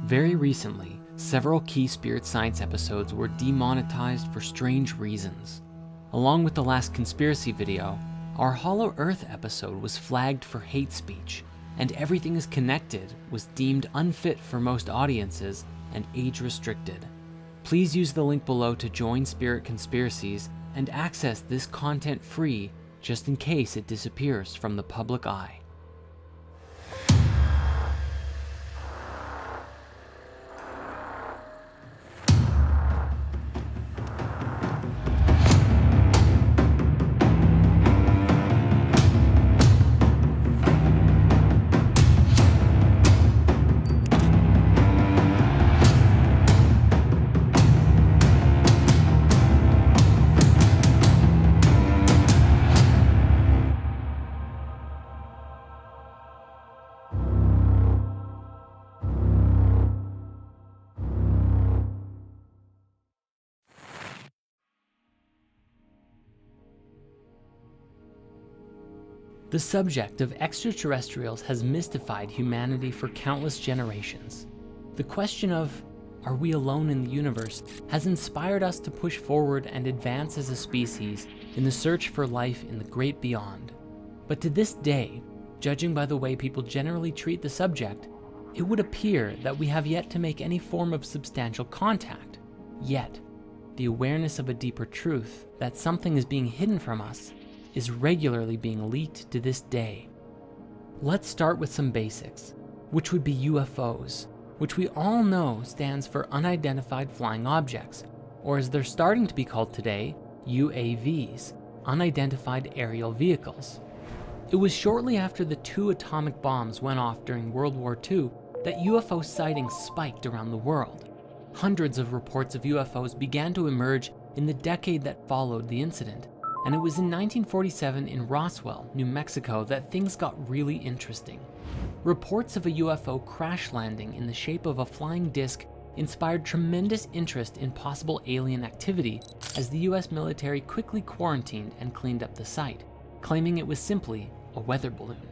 Very recently, several key spirit science episodes were demonetized for strange reasons. Along with the last conspiracy video, our Hollow Earth episode was flagged for hate speech, and Everything is Connected was deemed unfit for most audiences and age restricted. Please use the link below to join Spirit Conspiracies and access this content free just in case it disappears from the public eye. The subject of extraterrestrials has mystified humanity for countless generations. The question of, are we alone in the universe, has inspired us to push forward and advance as a species in the search for life in the great beyond. But to this day, judging by the way people generally treat the subject, it would appear that we have yet to make any form of substantial contact. Yet, the awareness of a deeper truth, that something is being hidden from us, is regularly being leaked to this day. Let's start with some basics, which would be UFOs, which we all know stands for Unidentified Flying Objects, or as they're starting to be called today, UAVs, Unidentified Aerial Vehicles. It was shortly after the 2 atomic bombs went off during World War II that UFO sightings spiked around the world. Hundreds of reports of UFOs began to emerge in the decade that followed the incident, and it was in 1947 in Roswell, New Mexico, that things got really interesting. Reports of a UFO crash landing in the shape of a flying disc inspired tremendous interest in possible alien activity as the US military quickly quarantined and cleaned up the site, claiming it was simply a weather balloon.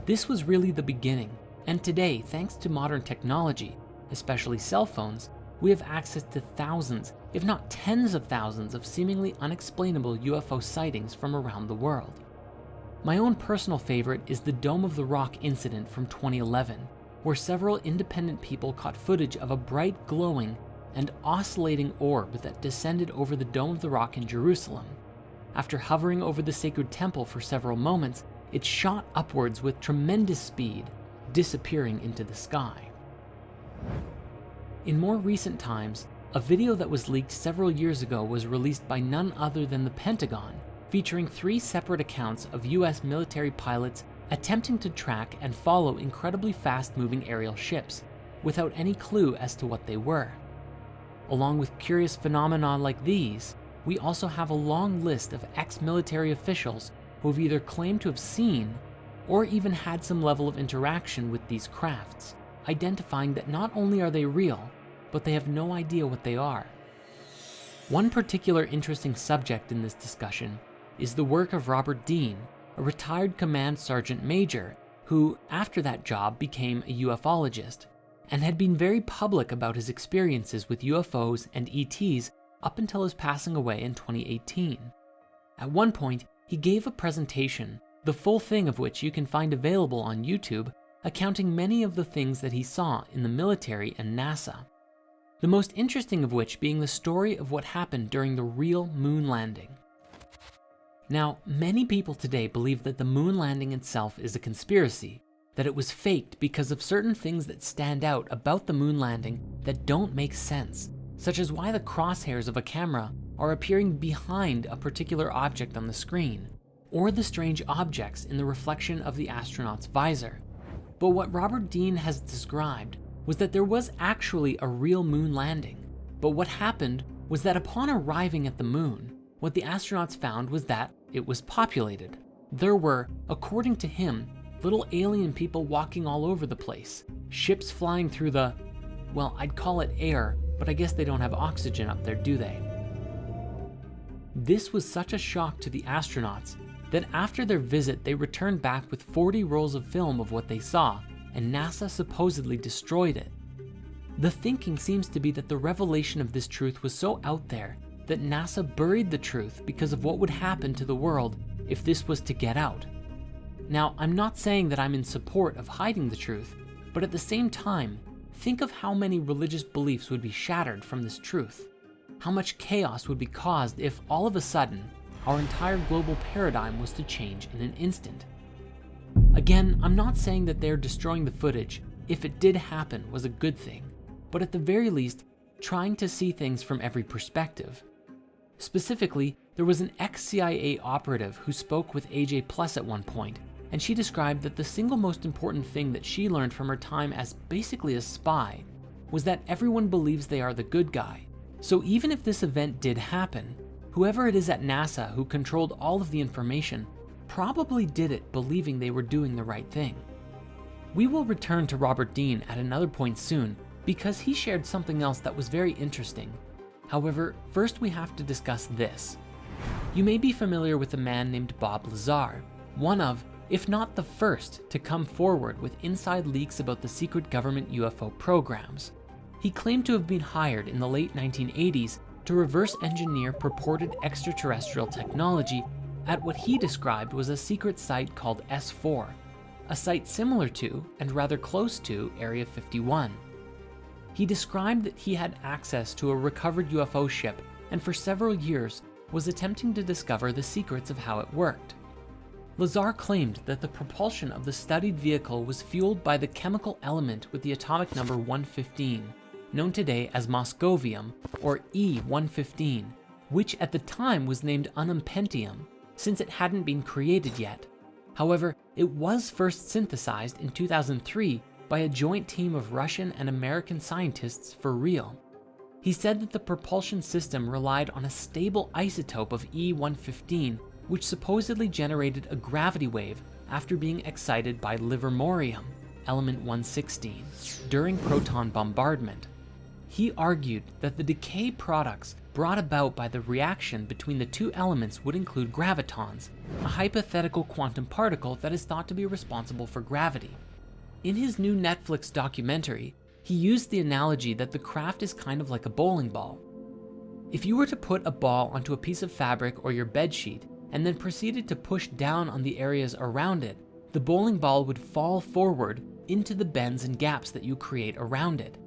This was really the beginning, and today, thanks to modern technology, especially cell phones, we have access to thousands, if not tens of thousands, of seemingly unexplainable UFO sightings from around the world. My own personal favorite is the Dome of the Rock incident from 2011, where several independent people caught footage of a bright, glowing, and oscillating orb that descended over the Dome of the Rock in Jerusalem. After hovering over the sacred temple for several moments, it shot upwards with tremendous speed, disappearing into the sky. In more recent times, a video that was leaked several years ago was released by none other than the Pentagon, featuring 3 separate accounts of US military pilots attempting to track and follow incredibly fast-moving aerial ships, without any clue as to what they were. Along with curious phenomena like these, we also have a long list of ex-military officials who have either claimed to have seen, or even had some level of interaction with these crafts, identifying that not only are they real, but they have no idea what they are. One particular interesting subject in this discussion is the work of Robert Dean, a retired command sergeant major who, after that job, became a ufologist and had been very public about his experiences with UFOs and ETs up until his passing away in 2018. At one point, he gave a presentation, the full thing of which you can find available on YouTube, accounting many of the things that he saw in the military and NASA. The most interesting of which being the story of what happened during the real moon landing. Now, many people today believe that the moon landing itself is a conspiracy, that it was faked because of certain things that stand out about the moon landing that don't make sense, such as why the crosshairs of a camera are appearing behind a particular object on the screen, or the strange objects in the reflection of the astronaut's visor. But what Robert Dean has described was that there was actually a real moon landing, but what happened was that upon arriving at the moon, what the astronauts found was that it was populated. There were, according to him, little alien people walking all over the place, ships flying through the, well, I'd call it air, but I guess they don't have oxygen up there, do they? This was such a shock to the astronauts that after their visit, they returned back with 40 rolls of film of what they saw, and NASA supposedly destroyed it. The thinking seems to be that the revelation of this truth was so out there that NASA buried the truth because of what would happen to the world if this was to get out. Now, I'm not saying that I'm in support of hiding the truth, but at the same time, think of how many religious beliefs would be shattered from this truth. How much chaos would be caused if all of a sudden, our entire global paradigm was to change in an instant. Again, I'm not saying that they're destroying the footage, if it did happen, was a good thing, but at the very least, trying to see things from every perspective. Specifically, there was an ex-CIA operative who spoke with AJ Plus at one point, and she described that the single most important thing that she learned from her time as basically a spy was that everyone believes they are the good guy. So even if this event did happen, whoever it is at NASA who controlled all of the information probably did it believing they were doing the right thing. We will return to Robert Dean at another point soon because he shared something else that was very interesting. However, first we have to discuss this. You may be familiar with a man named Bob Lazar, one of, if not the first, to come forward with inside leaks about the secret government UFO programs. He claimed to have been hired in the late 1980s to reverse engineer purported extraterrestrial technology at what he described was a secret site called S4, a site similar to, and rather close to, Area 51. He described that he had access to a recovered UFO ship and for several years was attempting to discover the secrets of how it worked. Lazar claimed that the propulsion of the studied vehicle was fueled by the chemical element with the atomic number 115, known today as moscovium, or E-115, which at the time was named unumpentium, since it hadn't been created yet. However, it was first synthesized in 2003 by a joint team of Russian and American scientists for real. He said that the propulsion system relied on a stable isotope of E-115, which supposedly generated a gravity wave after being excited by livermorium, element 116, during proton bombardment. He argued that the decay products brought about by the reaction between the two elements would include gravitons, a hypothetical quantum particle that is thought to be responsible for gravity. In his new Netflix documentary, he used the analogy that the craft is kind of like a bowling ball. If you were to put a ball onto a piece of fabric or your bed sheet and then proceeded to push down on the areas around it, the bowling ball would fall forward into the bends and gaps that you create around it.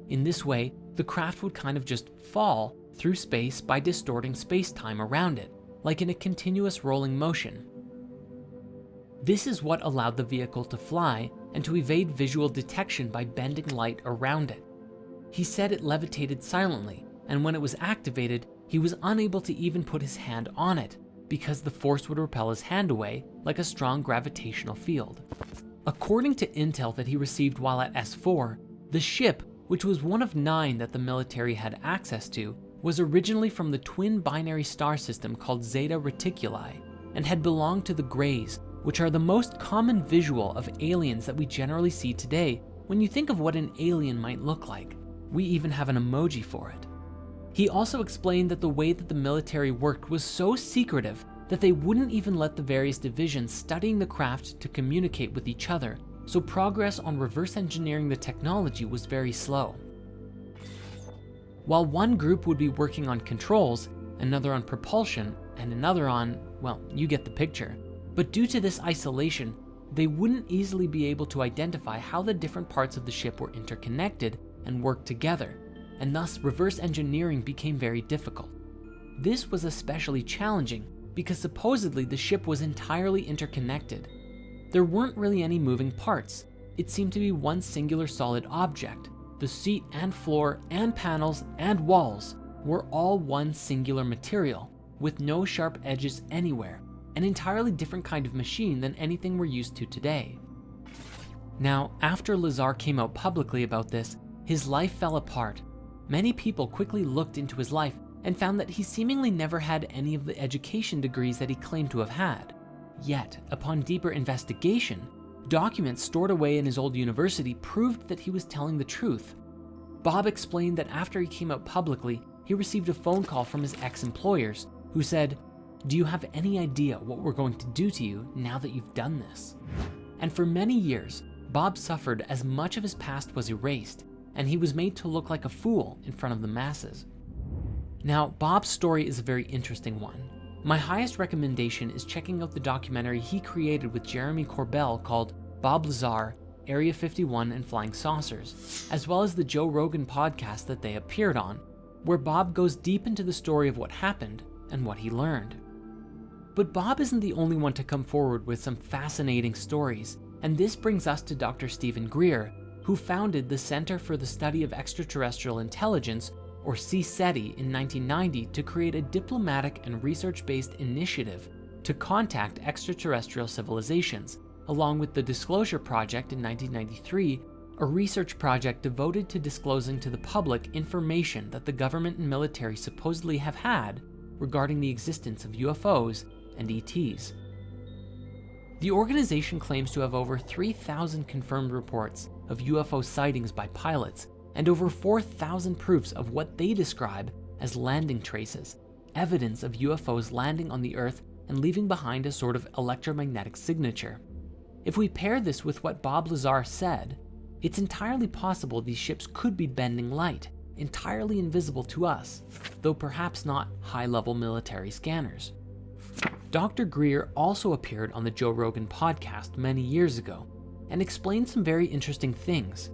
In this way, the craft would kind of just fall through space by distorting space-time around it, like in a continuous rolling motion. This is what allowed the vehicle to fly and to evade visual detection by bending light around it. He said it levitated silently, and when it was activated, he was unable to even put his hand on it because the force would repel his hand away like a strong gravitational field. According to intel that he received while at S4, the ship, which was one of 9 that the military had access to, was originally from the twin binary star system called Zeta Reticuli and had belonged to the Greys, which are the most common visual of aliens that we generally see today when you think of what an alien might look like. We even have an emoji for it. He also explained that the way that the military worked was so secretive that they wouldn't even let the various divisions studying the craft to communicate with each other, so progress on reverse engineering the technology was very slow. While one group would be working on controls, another on propulsion, and another on, well, you get the picture. But due to this isolation, they wouldn't easily be able to identify how the different parts of the ship were interconnected and worked together, and thus reverse engineering became very difficult. This was especially challenging because supposedly the ship was entirely interconnected. There weren't really any moving parts. It seemed to be one singular solid object. The seat and floor and panels and walls were all one singular material, with no sharp edges anywhere, an entirely different kind of machine than anything we're used to today. Now, after Lazar came out publicly about this, his life fell apart. Many people quickly looked into his life and found that he seemingly never had any of the education degrees that he claimed to have had. Yet, upon deeper investigation, documents stored away in his old university proved that he was telling the truth. Bob explained that after he came out publicly, he received a phone call from his ex-employers who said, "Do you have any idea what we're going to do to you now that you've done this?" And for many years, Bob suffered as much of his past was erased. and he was made to look like a fool in front of the masses. Now, Bob's story is a very interesting one. My highest recommendation is checking out the documentary he created with Jeremy Corbell called Bob Lazar, Area 51 and Flying Saucers, as well as the Joe Rogan podcast that they appeared on, where Bob goes deep into the story of what happened and what he learned. But Bob isn't the only one to come forward with some fascinating stories, and this brings us to Dr. Stephen Greer, who founded the Center for the Study of Extraterrestrial Intelligence, or CSETI, in 1990 to create a diplomatic and research-based initiative to contact extraterrestrial civilizations, along with the Disclosure Project in 1993, a research project devoted to disclosing to the public information that the government and military supposedly have had regarding the existence of UFOs and ETs. The organization claims to have over 3,000 confirmed reports of UFO sightings by pilots and over 4,000 proofs of what they describe as landing traces, evidence of UFOs landing on the Earth and leaving behind a sort of electromagnetic signature. If we pair this with what Bob Lazar said, it's entirely possible these ships could be bending light, entirely invisible to us, though perhaps not high-level military scanners. Dr. Greer also appeared on the Joe Rogan podcast many years ago and explained some very interesting things.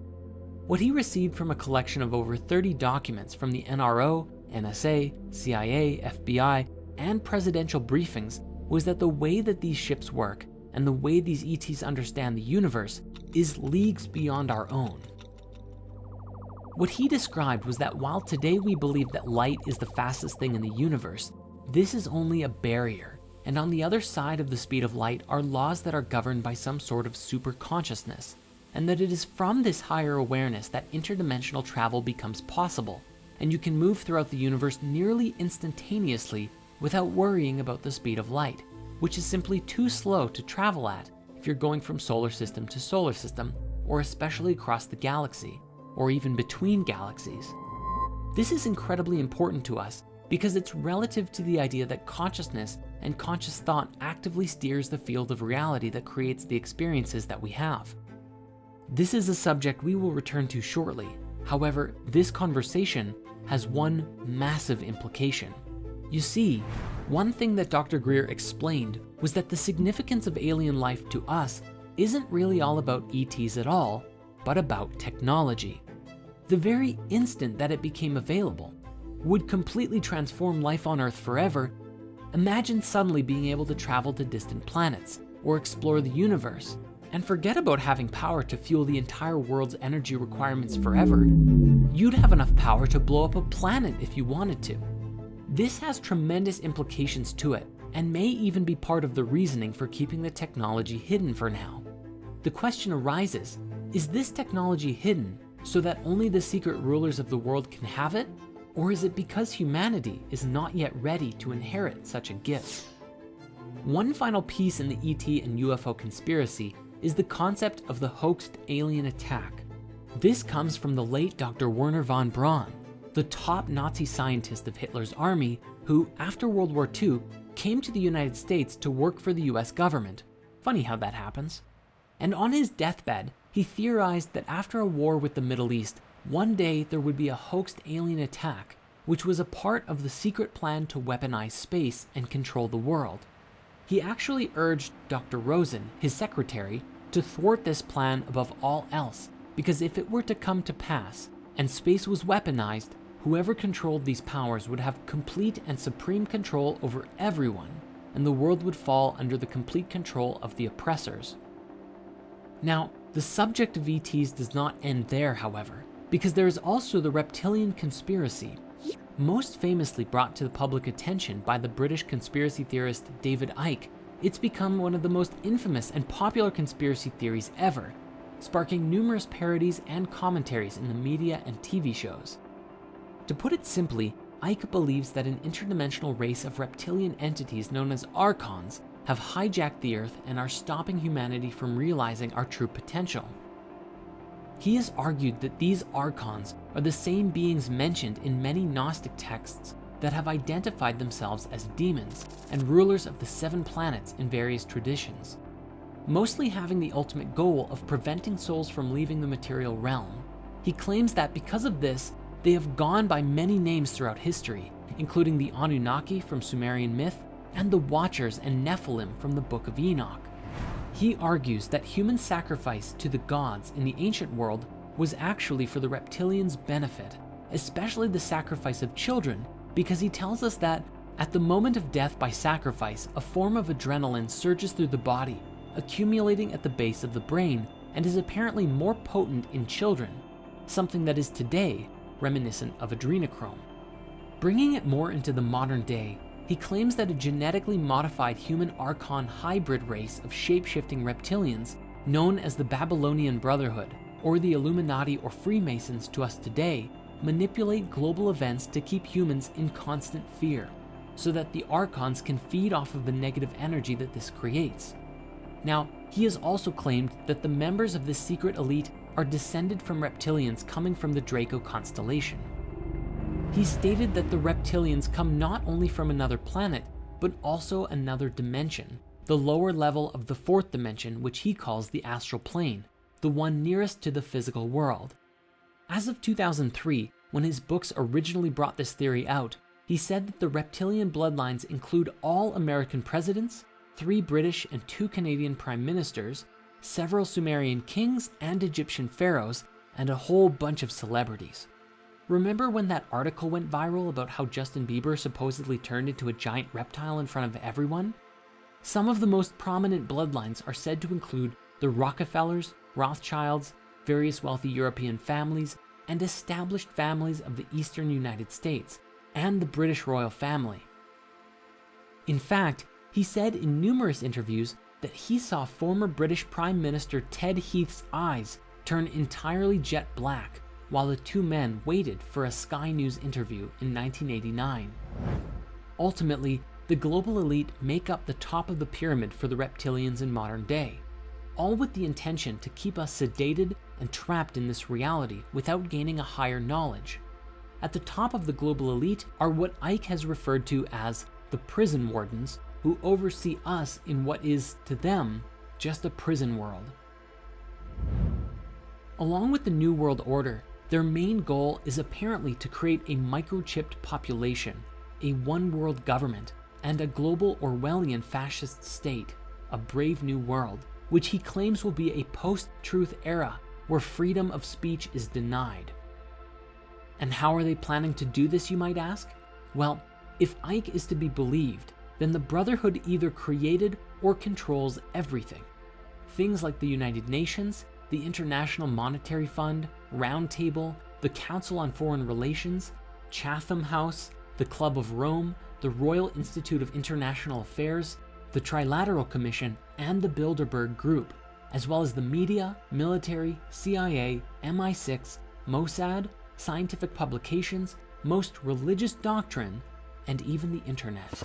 What he received from a collection of over 30 documents from the NRO, NSA, CIA, FBI, and presidential briefings was that the way that these ships work and the way these ETs understand the universe is leagues beyond our own. What he described was that while today we believe that light is the fastest thing in the universe, this is only a barrier, and on the other side of the speed of light are laws that are governed by some sort of super consciousness, and that it is from this higher awareness that interdimensional travel becomes possible, and you can move throughout the universe nearly instantaneously without worrying about the speed of light, which is simply too slow to travel at if you're going from solar system to solar system, or especially across the galaxy, or even between galaxies. This is incredibly important to us because it's relative to the idea that consciousness and conscious thought actively steers the field of reality that creates the experiences that we have. This is a subject we will return to shortly. However, this conversation has one massive implication. You see, one thing that Dr. Greer explained was that the significance of alien life to us isn't really all about ETs at all, but about technology. The very instant that it became available would completely transform life on Earth forever. Imagine suddenly being able to travel to distant planets or explore the universe, and forget about having power to fuel the entire world's energy requirements forever. You'd have enough power to blow up a planet if you wanted to. This has tremendous implications to it, and may even be part of the reasoning for keeping the technology hidden for now. The question arises, is this technology hidden so that only the secret rulers of the world can have it? Or is it because humanity is not yet ready to inherit such a gift? One final piece in the ET and UFO conspiracy is the concept of the hoaxed alien attack. This comes from the late Dr. Wernher von Braun, the top Nazi scientist of Hitler's army, who, after World War II, came to the United States to work for the US government. Funny how that happens. And on his deathbed, he theorized that after a war with the Middle East, one day there would be a hoaxed alien attack, which was a part of the secret plan to weaponize space and control the world. He actually urged Dr. Rosen, his secretary, to thwart this plan above all else, because if it were to come to pass, and space was weaponized, whoever controlled these powers would have complete and supreme control over everyone, and the world would fall under the complete control of the oppressors. Now, the subject of ETs does not end there, however, because there is also the reptilian conspiracy, most famously brought to the public attention by the British conspiracy theorist David Icke. It's become one of the most infamous and popular conspiracy theories ever, sparking numerous parodies and commentaries in the media and TV shows. To put it simply, Icke believes that an interdimensional race of reptilian entities known as Archons have hijacked the Earth and are stopping humanity from realizing our true potential. He has argued that these Archons are the same beings mentioned in many Gnostic texts that have identified themselves as demons and rulers of the 7 planets in various traditions, mostly having the ultimate goal of preventing souls from leaving the material realm. He claims that because of this, they have gone by many names throughout history, including the Anunnaki from Sumerian myth and the Watchers and Nephilim from the Book of Enoch. He argues that human sacrifice to the gods in the ancient world was actually for the reptilians' benefit, especially the sacrifice of children, because he tells us that at the moment of death by sacrifice, a form of adrenaline surges through the body, accumulating at the base of the brain, and is apparently more potent in children, something that is today reminiscent of adrenochrome. Bringing it more into the modern day, he claims that a genetically modified human Archon hybrid race of shape-shifting reptilians, known as the Babylonian Brotherhood, or the Illuminati or Freemasons to us today, manipulate global events to keep humans in constant fear, so that the Archons can feed off of the negative energy that this creates. Now, he has also claimed that the members of this secret elite are descended from reptilians coming from the Draco constellation. He stated that the reptilians come not only from another planet, but also another dimension, the lower level of the fourth dimension, which he calls the astral plane, the one nearest to the physical world. As of 2003, when his books originally brought this theory out, he said that the reptilian bloodlines include all American presidents, 3 British and 2 Canadian prime ministers, several Sumerian kings and Egyptian pharaohs, and a whole bunch of celebrities. Remember when that article went viral about how Justin Bieber supposedly turned into a giant reptile in front of everyone? Some of the most prominent bloodlines are said to include the Rockefellers, Rothschilds, various wealthy European families, and established families of the eastern United States, and the British royal family. In fact, he said in numerous interviews that he saw former British Prime Minister Ted Heath's eyes turn entirely jet black while the two men waited for a Sky News interview in 1989. Ultimately, the global elite make up the top of the pyramid for the reptilians in modern day, all with the intention to keep us sedated and trapped in this reality without gaining a higher knowledge. At the top of the global elite are what Ike has referred to as the prison wardens, who oversee us in what is, to them, just a prison world. Along with the New World Order, their main goal is apparently to create a microchipped population, a one-world government, and a global Orwellian fascist state, a brave new world, which he claims will be a post-truth era where freedom of speech is denied. And how are they planning to do this, you might ask? Well, if Ike is to be believed, then the Brotherhood either created or controls everything. Things like the United Nations, the International Monetary Fund, Round Table, the Council on Foreign Relations, Chatham House, the Club of Rome, the Royal Institute of International Affairs, the Trilateral Commission, and the Bilderberg Group, as well as the media, military, CIA, MI6, Mossad, scientific publications, most religious doctrine, and even the internet.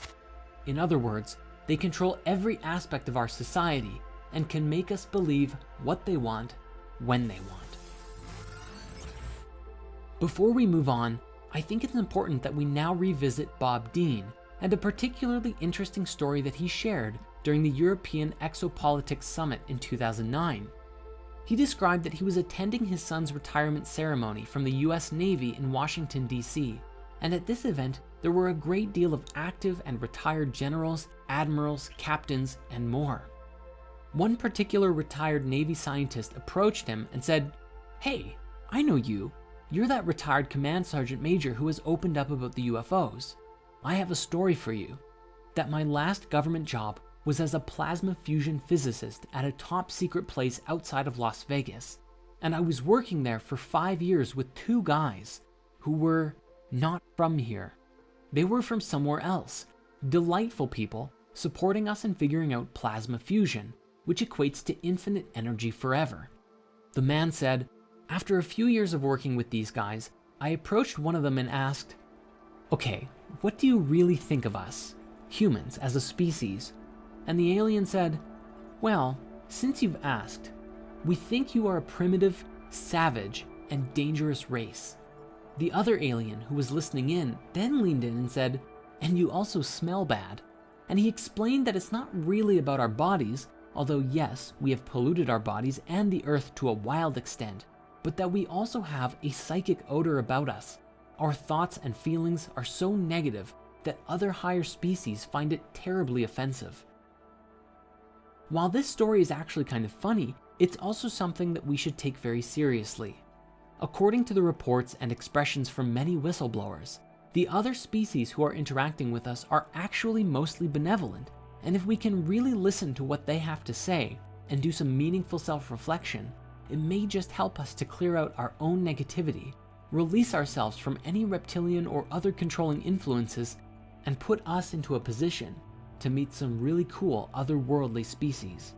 In other words, they control every aspect of our society and can make us believe what they want, when they want. Before we move on, I think it's important that we now revisit Bob Dean and a particularly interesting story that he shared during the European Exopolitics Summit in 2009. He described that he was attending his son's retirement ceremony from the US Navy in Washington, D.C., and at this event, there were a great deal of active and retired generals, admirals, captains, and more. One particular retired Navy scientist approached him and said, "Hey, I know you. You're that retired command sergeant major who has opened up about the UFOs. I have a story for you, that my last government job was as a plasma fusion physicist at a top secret place outside of Las Vegas, and I was working there for 5 years with 2 guys who were not from here. They were from somewhere else, delightful people supporting us in figuring out plasma fusion, which equates to infinite energy forever." The man said, "After a few years of working with these guys, I approached one of them and asked, 'Okay, what do you really think of us, humans, as a species?' And the alien said, 'Well, since you've asked, we think you are a primitive, savage, and dangerous race.' The other alien who was listening in then leaned in and said, 'And you also smell bad.' And he explained that it's not really about our bodies, although yes, we have polluted our bodies and the earth to a wild extent, but that we also have a psychic odor about us. Our thoughts and feelings are so negative that other higher species find it terribly offensive. While this story is actually kind of funny, it's also something that we should take very seriously. According to the reports and expressions from many whistleblowers, the other species who are interacting with us are actually mostly benevolent, and if we can really listen to what they have to say and do some meaningful self-reflection, it may just help us to clear out our own negativity, release ourselves from any reptilian or other controlling influences, and put us into a position to meet some really cool otherworldly species.